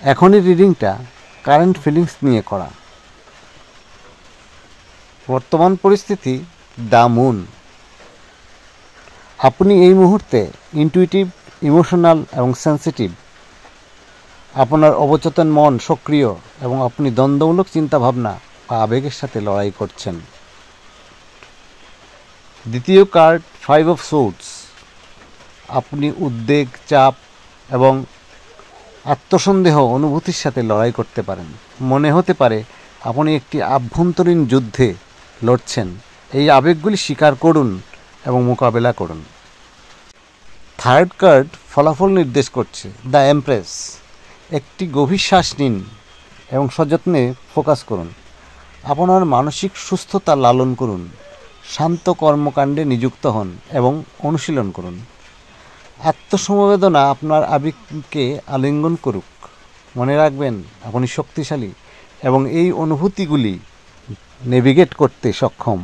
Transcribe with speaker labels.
Speaker 1: এখনই রিডিংটা current feelings নিয়ে করা। বর্তমান পরিস্থিতি দ্য মুন। আপনি এই মুহূর্তে ইনটুইটিভ, ইমোশনাল এবং সেন্সিটিভ। আপনার অবচেতন মন সক্রিয় এবং আপনি দ্বন্দ্বমূলক চিন্তাভাবনা বা আবেগের সাথে লড়াই করছেন। দ্বিতীয় কার্ড 5 অফ সোর্ডস। আপনি উদ্বেগ, চাপ এবং আত্মসন্দেহ অনুভূতির সাথে লড়াই করতে পারেন। মনে হতে পারে আপনি একটি আভ্যন্তরীণ যুদ্ধে লড়ছেন। এই আবেগগুলি স্বীকার করুন এবং মোকাবেলা করুন। থার্ড কার্ড ফলাফল নির্দেশ করছে দ্য এমপ্রেস। একটি গভীর শ্বাস নিন এবং সযত্নে ফোকাস করুন। আপনার মানসিক সুস্থতা লালন করুন। শান্ত কর্মকাণ্ডে নিযুক্ত হন এবং অনুশীলন করুন। আত্মসমবেদনা আপনার আবেগকে আলিঙ্গন করুক। মনে রাখবেন আপনি শক্তিশালী এবং এই অনুভূতিগুলি নেভিগেট করতে সক্ষম।